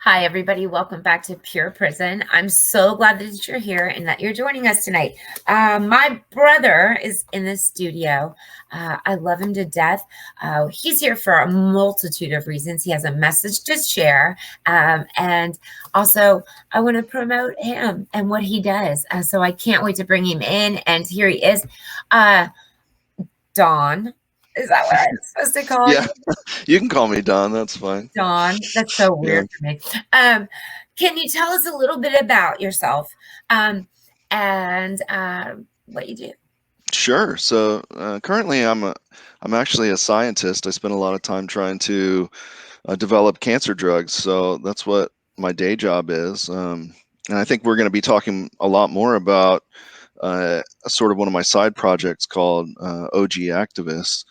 Hi, everybody. Welcome back to Pure Prison. I'm so glad that you're here and that you're joining us tonight. My brother is in the studio. I love him to death. He's here for a multitude of reasons. He has a message to share. And also, I want to promote him and what he does. So I can't wait to bring him in. And here he is. Don. Is that what I'm supposed to call Yeah, you? you can call me Don. That's fine. Dawn. That's so Yeah, weird for me. Can you tell us a little bit about yourself and what you do? sure. So currently, I'm actually a scientist. I spend a lot of time trying to develop cancer drugs. So that's what my day job is. And I think we're going to be talking a lot more about sort of one of my side projects called OG Activists.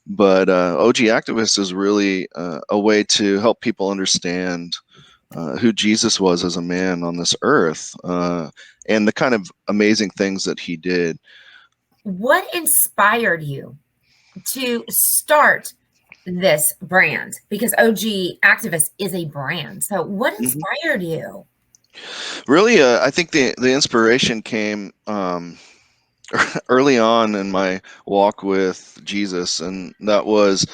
But OG Activists is really a way to help people understand who Jesus was as a man on this earth, and the kind of amazing things that he did. What inspired you to start this brand? Because OG Activist is a brand. So, what Mhm. inspired you? Really, I think the inspiration came early on in my walk with Jesus, and that was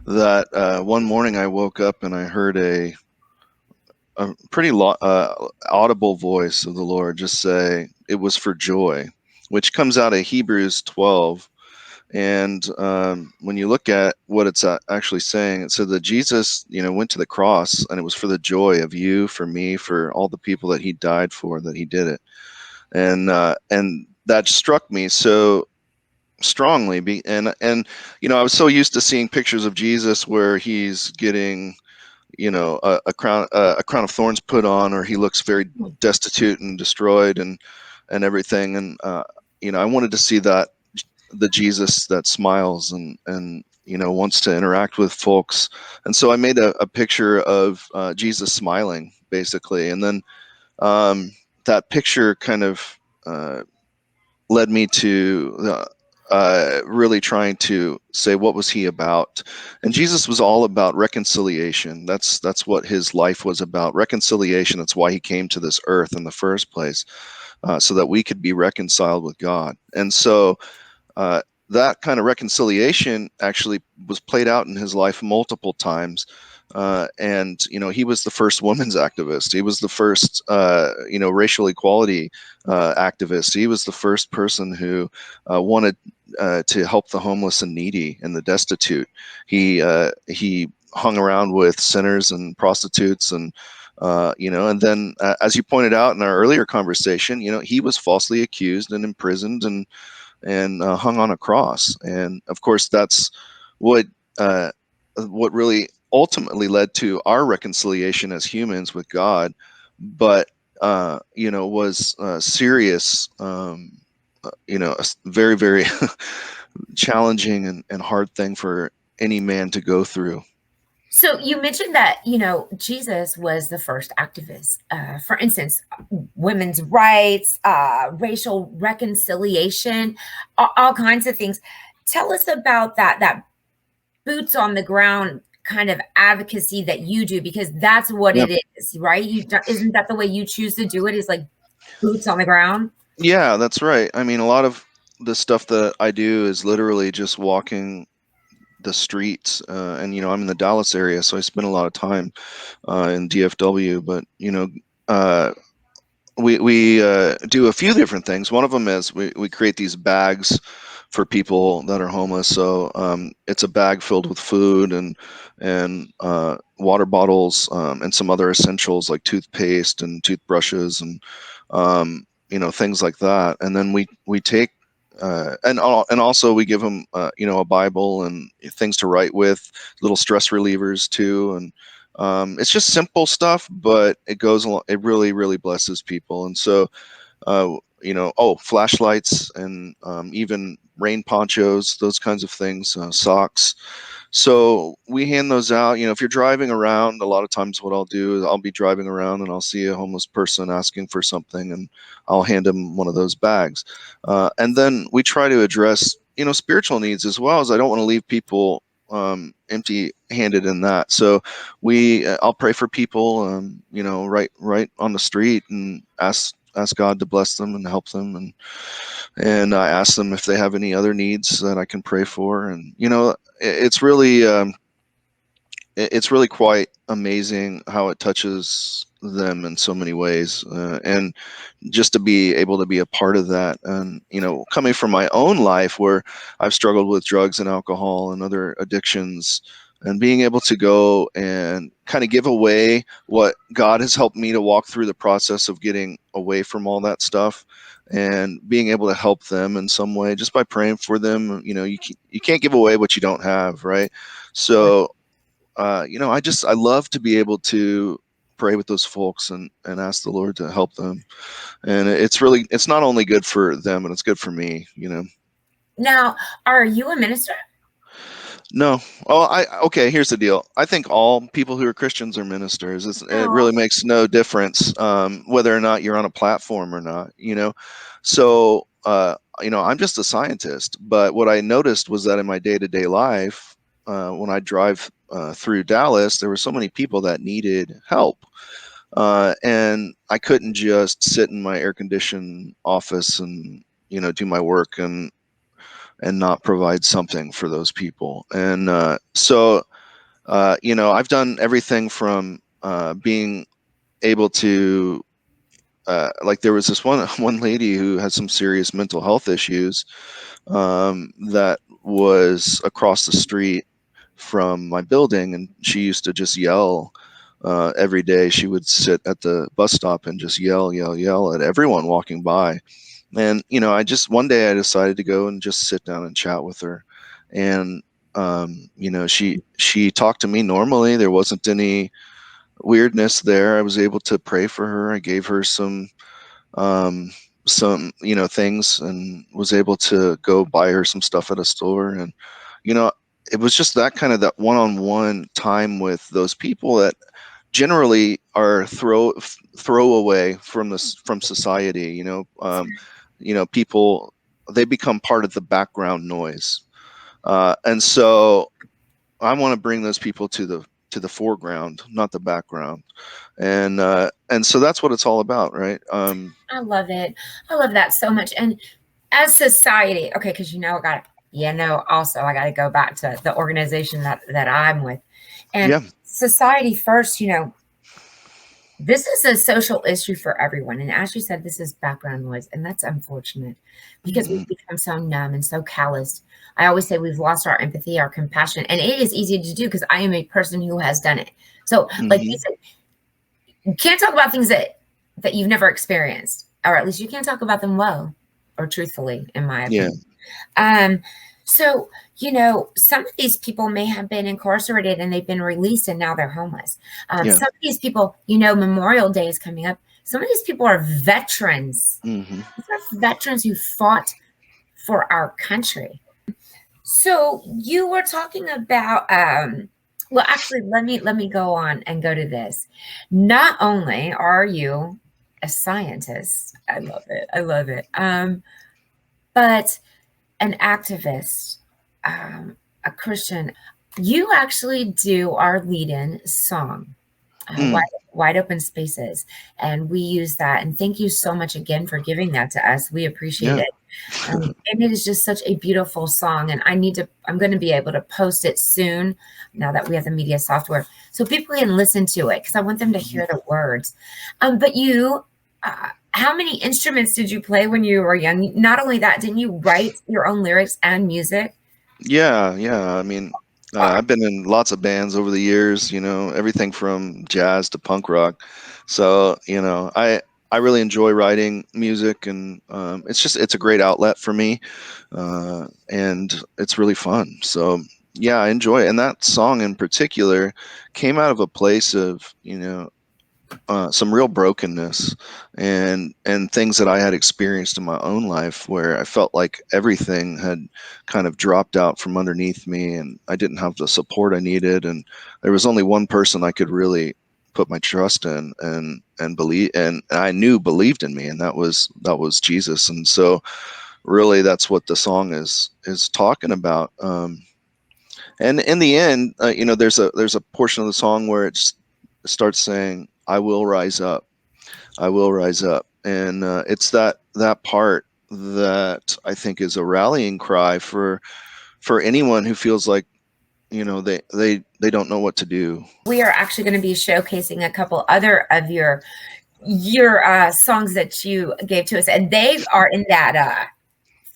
that one morning I woke up and I heard a pretty audible voice of the Lord just say, "It was for joy," which comes out of Hebrews 12. And when you look at what it's actually saying, it said that Jesus, went to the cross, and it was for the joy of you, for me, for all the people that he died for, that he did it. And that struck me so strongly. And I was so used to seeing pictures of Jesus where he's getting, a crown of thorns put on, or he looks very destitute and destroyed and everything. And I wanted to see that, the Jesus that smiles and wants to interact with folks. And so I made a picture of Jesus smiling, basically. And then that picture kind of led me to really trying to say, what was he about? And Jesus was all about reconciliation. That's what his life was about, reconciliation. That's why he came to this earth in the first place, so that we could be reconciled with God. And so uh, that kind of reconciliation actually was played out in his life multiple times. And he was the first women's activist. He was the first racial equality activist. He was the first person who wanted to help the homeless and needy and the destitute. He hung around with sinners and prostitutes, and then as you pointed out in our earlier conversation, he was falsely accused and imprisoned and hung on a cross. And of course, that's what uh, what really ultimately led to our reconciliation as humans with God. But was serious. A very, very challenging and hard thing for any man to go through. So you mentioned that, Jesus was the first activist. For instance, women's rights, racial reconciliation, all kinds of things. Tell us about that boots on the ground kind of advocacy that you do, because that's what Yep. it is, right? Isn't that the way you choose to do it? Is like boots on the ground? Yeah, that's right. I mean, a lot of the stuff that I do is literally just walking the streets, and I'm in the Dallas area, so I spend a lot of time in DFW. But uh, we do a few different things. One of them is we create these bags for people that are homeless. So it's a bag filled with food and water bottles, and some other essentials like toothpaste and toothbrushes and things like that. And then we take and also we give them a Bible and things to write with, little stress relievers too. And it's just simple stuff, but it goes along. It really, really blesses people. And so, flashlights and even rain ponchos, those kinds of things, socks. So we hand those out. If you're driving around, a lot of times what I'll do is I'll be driving around and I'll see a homeless person asking for something, and I'll hand them one of those bags. And then we try to address, spiritual needs as well, as I don't want to leave people empty handed in that. So I'll pray for people, right on the street, and ask God to bless them and help them, and I ask them if they have any other needs that I can pray for. And it's really it's really quite amazing how it touches them in so many ways, and just to be able to be a part of that. And coming from my own life where I've struggled with drugs and alcohol and other addictions, and being able to go and kind of give away what God has helped me to walk through the process of getting away from all that stuff, and being able to help them in some way just by praying for them. You can't give away what you don't have, right? So I love to be able to pray with those folks, and ask the Lord to help them. And it's not only good for them, and it's good for me. Now, are you a minister? No. Okay, here's the deal. I think all people who are Christians are ministers. It Oh, really makes no difference, whether or not you're on a platform or not. So, I'm just a scientist, but what I noticed was that in my day-to-day life, when I drive through Dallas, there were so many people that needed help. And I couldn't just sit in my air-conditioned office and do my work and not provide something for those people. And I've done everything from being able to, like, there was this one lady who had some serious mental health issues, that was across the street from my building, and she used to just yell. Every day she would sit at the bus stop and just yell, yell, yell at everyone walking by. And one day I decided to go and just sit down and chat with her. And she talked to me normally. There wasn't any weirdness there. I was able to pray for her. I gave her um, some things, and was able to go buy her some stuff at a store. And you know it was just that one-on-one time with those people that generally are throwaway from society. People, they become part of the background noise, and so I want to bring those people to the foreground, not the background. And so that's what it's all about, right? I love it. I love that so much. And as society, okay, because also I got to go back to the organization that I'm with. And Yeah. society first, this is a social issue for everyone. And as you said, this is background noise. And that's unfortunate because Hmm. we've become so numb and so calloused. I always say we've lost our empathy, our compassion. And it is easy to do because I am a person who has done it. So, like you Hmm. said, you can't talk about things that you've never experienced, or at least you can't talk about them well or truthfully, in my Yeah. opinion. Um, so, some of these people may have been incarcerated and they've been released and now they're homeless. Yeah. Some of these people, Memorial Day is coming up. Some of these people are veterans. Hmm. These are veterans who fought for our country. So you were talking about, well, actually, let me go on and go to this. Not only are you a scientist, I love it, I love it, but an activist, a Christian. You actually do our lead-in song, Mm. wide open spaces, and we use that. And thank you so much again for giving that to us. We appreciate Yeah. it. And it is just such a beautiful song. And I'm going to be able to post it soon now that we have the media software so people can listen to it because I want them to hear the words. But how many instruments did you play when you were young? Not only that, didn't you write your own lyrics and music? Yeah. Yeah. I mean, I've been in lots of bands over the years, everything from jazz to punk rock. So, I really enjoy writing music, and it's a great outlet for me, and it's really fun. So, yeah, I enjoy it. And that song in particular came out of a place of, some real brokenness, and things that I had experienced in my own life, where I felt like everything had kind of dropped out from underneath me, and I didn't have the support I needed, and there was only one person I could really put my trust in, and believe, and I knew believed in me, and that was Jesus. And so really that's what the song is talking about. And in the end, there's a portion of the song where it starts saying, "I will rise up, I will rise up," and it's that part that I think is a rallying cry for anyone who feels like they don't know what to do. We are actually going to be showcasing a couple other of your songs that you gave to us, and they are in that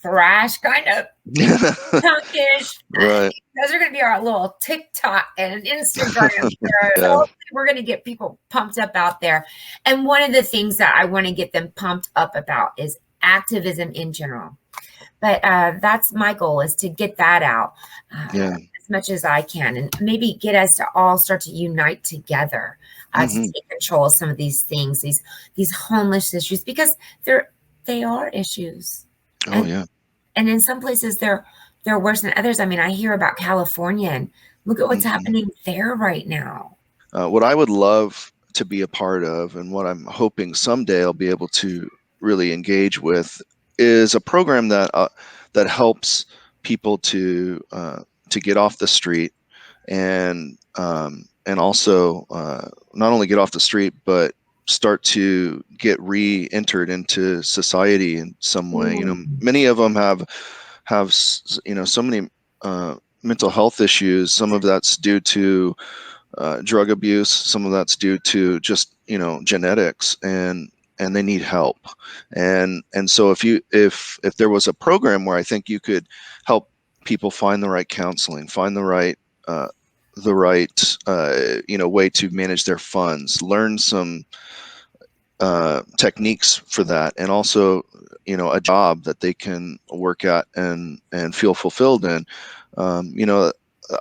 thrash kind of punkish. Right. Those are going to be our little TikTok and Instagram. So Yeah. we're going to get people pumped up out there. And one of the things that I want to get them pumped up about is activism in general. But that's my goal, is to get that out Yeah. as much as I can, and maybe get us to all start to unite together to take control of some of these things, these homeless issues, because they are issues. Oh, yeah. And in some places they're worse than others. I mean, I hear about California, and look at what's happening there right now. What I would love to be a part of, and what I'm hoping someday I'll be able to really engage with, is a program that helps people to get off the street, and also not only get off the street, but start to get re-entered into society in some way. Many of them have so many mental health issues. Some of that's due to drug abuse. Some of that's due to just genetics, and they need help. And so if there was a program where I think you could help people find the right counseling, find the right way to manage their funds, learn some techniques for that, and also a job that they can work at and feel fulfilled in.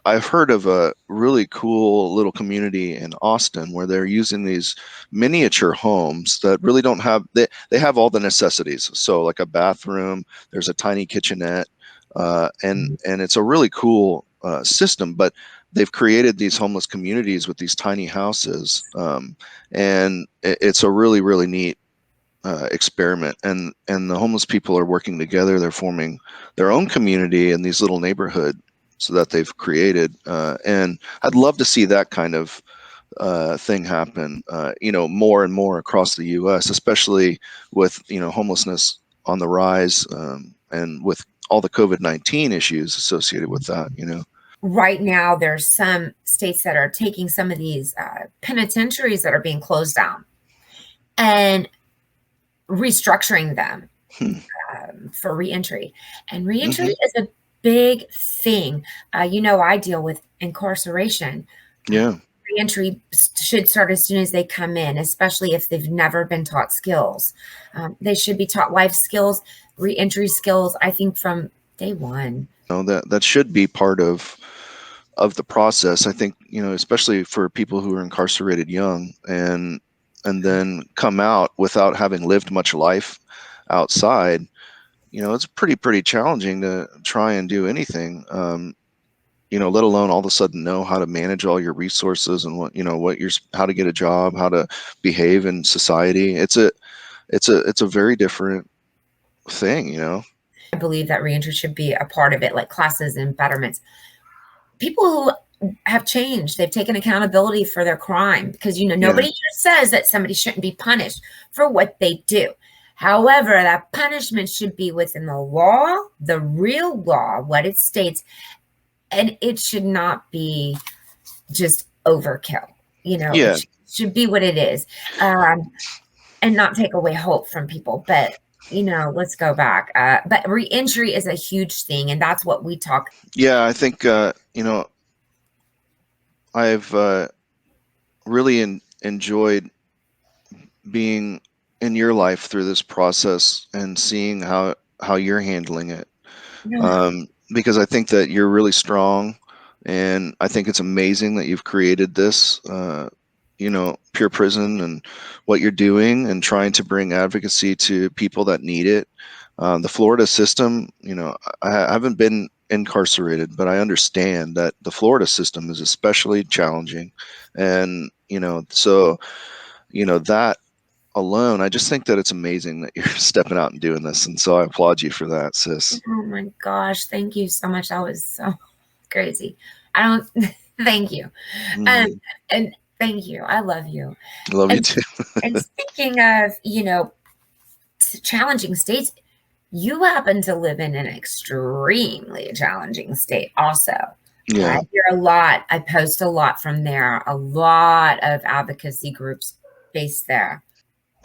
I've heard of a really cool little community in Austin where they're using these miniature homes that really don't have, they have all the necessities. So like a bathroom, there's a tiny kitchenette, and it's a really cool system, but they've created these homeless communities with these tiny houses. And it's a really, really neat experiment, and the homeless people are working together. They're forming their own community in these little neighborhood so that they've created, and I'd love to see that kind of thing happen, more and more across the U.S., especially with homelessness on the rise, and with all the COVID-19 issues associated with that. Right now, there's some states that are taking some of these penitentiaries that are being closed down and restructuring them for reentry. And reentry is a big thing. I deal with incarceration. Yeah. Reentry should start as soon as they come in, especially if they've never been taught skills. They should be taught life skills, reentry skills, I think, from day one. That should be part of the process. I think, especially for people who are incarcerated young and then come out without having lived much life outside, it's pretty challenging to try and do anything, let alone all of a sudden know how to manage all your resources and how to get a job, how to behave in society. It's a very different thing. I believe that reentry should be a part of it, like classes and betterments. People who have changed, they've taken accountability for their crime, because nobody here says that somebody shouldn't be punished for what they do. However, that punishment should be within the law, the real law, what it states, and it should not be just overkill. It should be what it is, and not take away hope from people. But let's go back. But reentry is a huge thing, and that's what we talk. Yeah, I think I've really enjoyed being in your life through this process and seeing how you're handling it, because I think that you're really strong, and I think it's amazing that you've created this Pure Prison and what you're doing and trying to bring advocacy to people that need it. The Florida system, I haven't been incarcerated, but I understand that the Florida system is especially challenging. And, so, that alone, I just think that it's amazing that you're stepping out and doing this. And so I applaud you for that, sis. Oh my gosh. Thank you so much. That was so crazy. I don't. Thank you. Mm, And thank you. I love you. love you And too. speaking of, challenging states, you happen to live in an extremely challenging state also. I Yeah, hear a lot. I post a lot from there. A lot of advocacy groups based there.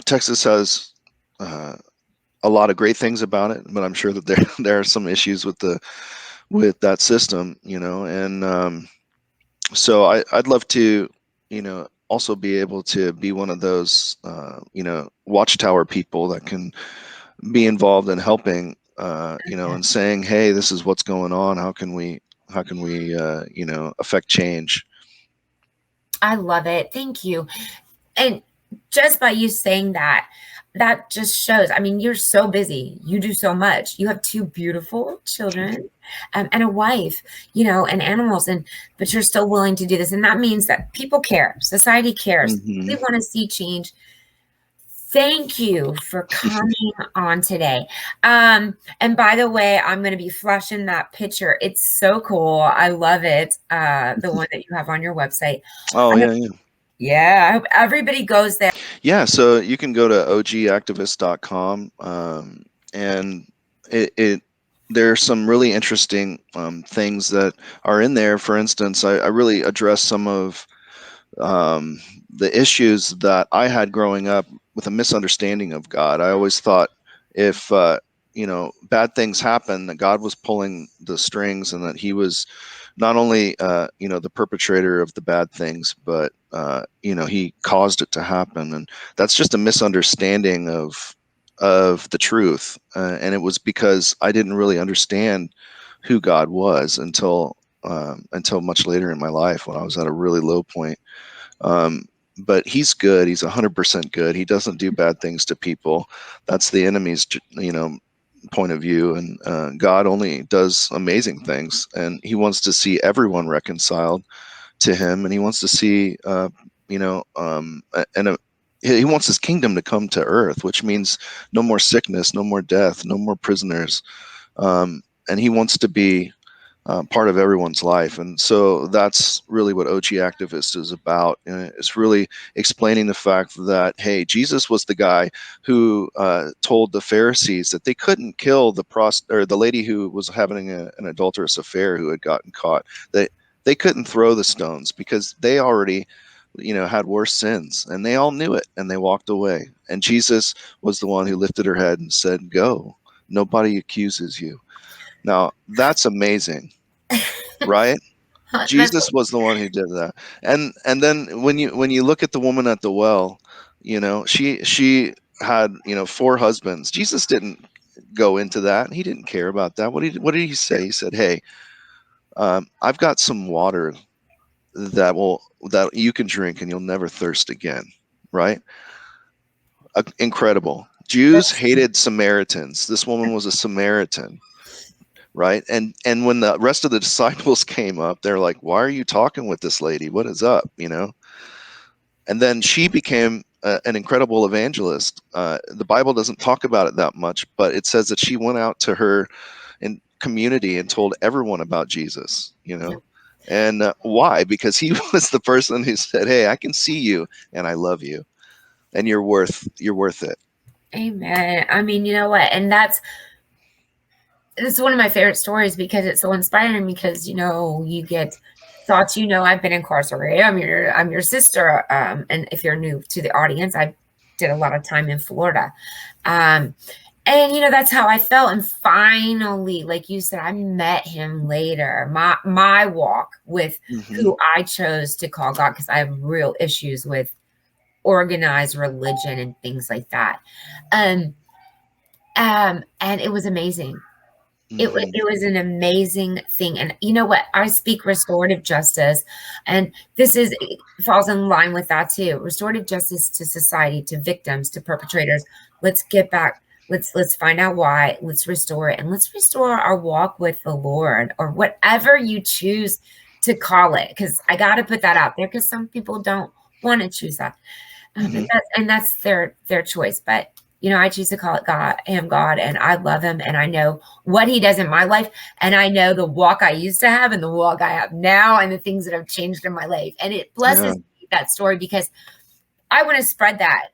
Texas has uh, a lot of great things about it, but I'm sure that there there are some issues with that system, and so I'd love to, also be able to be one of those, watchtower people that can be involved in helping, and saying, hey, this is what's going on. How can we, affect change? I love it. Thank you. And just by you saying that, that just shows. I mean, you're so busy. You do so much. You have two beautiful children, and a wife, and animals, but you're still willing to do this. And that means that people care. Society cares. We Hmm. want to see change. Thank you for coming on today. And by the way, I'm going to be flashing that picture. It's so cool. I love it. The one that you have on your website. Oh, I hope, yeah, yeah. yeah, I hope everybody goes there. Yeah, so you can go to ogactivist.com, and it there are some really interesting things that are in there. For instance, I really address some of um, the issues that I had growing up with a misunderstanding of God. I always thought if bad things happen, that God was pulling the strings, and that He was not only the perpetrator of the bad things, but He caused it to happen, and that's just a misunderstanding of the truth. And it was because I didn't really understand who God was until much later in my life, when I was at a really low point. um, but He's good. He's 100% good. He doesn't do bad things to people. That's the enemy's, point of view. And God only does amazing things, and He wants to see everyone reconciled to Him, and He wants to see, and He wants His kingdom to come to earth, which means no more sickness, no more death, no more prisoners, and He wants to be part of everyone's life. And so that's really what OG Activist is about. It's really explaining the fact that, hey, Jesus was the guy who told the Pharisees that they couldn't kill the lady who was having an adulterous affair, who had gotten caught. They couldn't throw the stones because they already had worse sins, and they all knew it, and they walked away. And Jesus was the one who lifted her head and said, go, nobody accuses you. Now, that's amazing, right? That's Jesus was the one who did that. And then when you look at the woman at the well, she had, four husbands. Jesus didn't go into that. He didn't care about that. What did He say? He said, hey, I've got some water that you can drink, and you'll never thirst again. Right? Incredible. Jews that's hated Samaritans. This woman was a Samaritan, right? And when the rest of the disciples came up, they're like, why are you talking with this lady? What is up? And then she became an incredible evangelist. The Bible doesn't talk about it that much, but it says that she went out to her in community and told everyone about Jesus. And why? Because He was the person who said, hey, I can see you, and I love you, and you're worth it. amen. I mean, you know what? And it's one of my favorite stories because it's so inspiring because you get thoughts. I've been incarcerated. I'm your sister. And if you're new to the audience, I did a lot of time in Florida. Um, and that's how I felt. And finally, like you said, I met Him later. My walk with Hmm. who I chose to call God, because I have real issues with organized religion and things like that. Um, and it was amazing. Hmm. It was an amazing thing. And you know what? I speak restorative justice, and it falls in line with that too. Restorative justice to society, to victims, to perpetrators. Let's get back. Let's find out why. Let's restore it, and let's restore our walk with the Lord, or whatever you choose to call it. Because I got to put that out there, because some people don't want to choose that, Hmm. and that's their choice. But I choose to call it him God, and I love him, and I know what he does in my life, and I know the walk I used to have and the walk I have now, and the things that have changed in my life. And it blesses me, that story, because I want to spread that.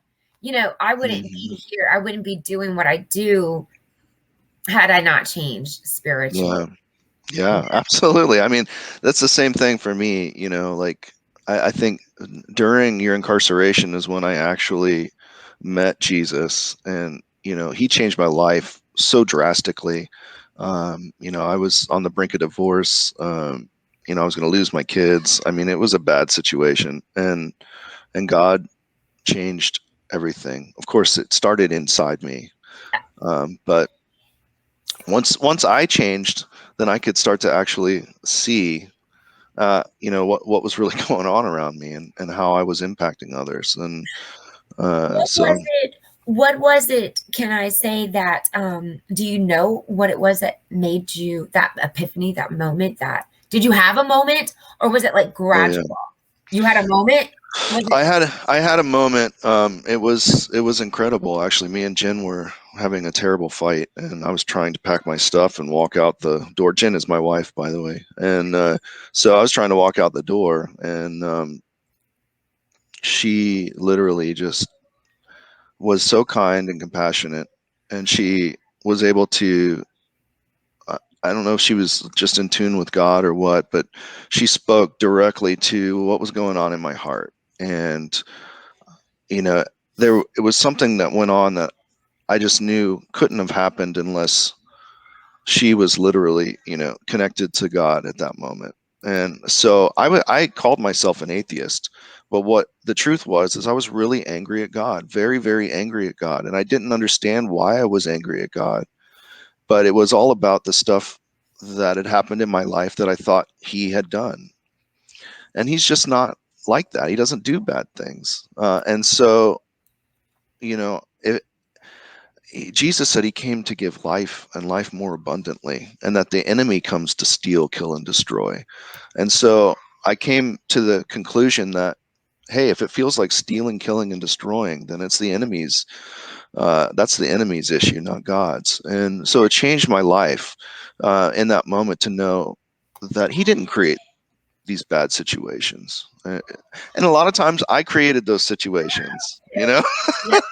I wouldn't be here. I wouldn't be doing what I do had I not changed spiritually. Yeah, absolutely. I mean, that's the same thing for me, like I think during your incarceration is when I actually met Jesus, and he changed my life so drastically. I was on the brink of divorce. I was going to lose my kids. I mean, it was a bad situation, and God changed everything. Of course, it started inside me, but once I changed, then I could start to actually see, what was really going on around me, and how I was impacting others. And What so, was it? What was it? Can I say that? Do you know what it was that made you that epiphany, that moment? That did you have a moment, or was it like oh yeah, gradual? You had a moment. Was it? I had a moment. It was incredible, actually. Me and Jen were having a terrible fight, and I was trying to pack my stuff and walk out the door. Jen is my wife, by the way, and so I was trying to walk out the door, and she literally just was so kind and compassionate, and she was able to, I don't know if she was just in tune with God or what, but she spoke directly to what was going on in my heart. And you know it was something that went on that I just knew couldn't have happened unless she was literally connected to God at that moment. And so I called myself an atheist, but what the truth was is I was really angry at God, very, very angry at God, and I didn't understand why I was angry at God. But it was all about the stuff that had happened in my life that I thought he had done, and he's just not like that. He doesn't do bad things. And so you know it, Jesus said he came to give life and life more abundantly, and that the enemy comes to steal, kill, and destroy. And so I came to the conclusion that, hey, if it feels like stealing, killing, and destroying, then it's the enemy's. That's the enemy's issue, not God's. And so it changed my life in that moment to know that he didn't create these bad situations. And a lot of times I created those situations, Yeah,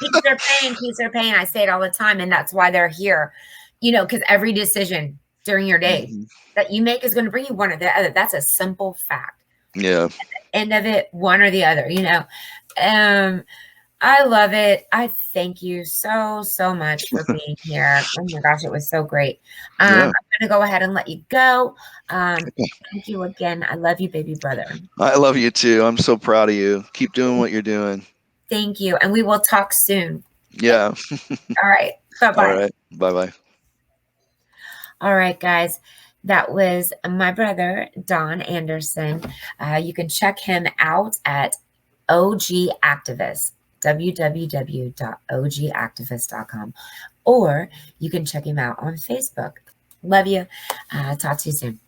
keeps their pain, keeps their pain. I say it all the time, and that's why they're here. Because every decision during your day Mhm. that you make is going to bring you one or the other. That's a simple fact. Yeah. End of it, one or the other. I love it. I thank you so, so much for being here. Oh my gosh, it was so great. I'm Yeah. going to go ahead and let you go. Thank you again. I love you, baby brother. I love you too. I'm so proud of you. Keep doing what you're doing. Thank you. And we will talk soon. Yeah. All right. All Bye-bye. right. Bye bye. All right, guys. That was my brother, Don Anderson. You can check him out at OG Activist, www.ogactivist.com, or you can check him out on Facebook. Love you. Talk to you soon.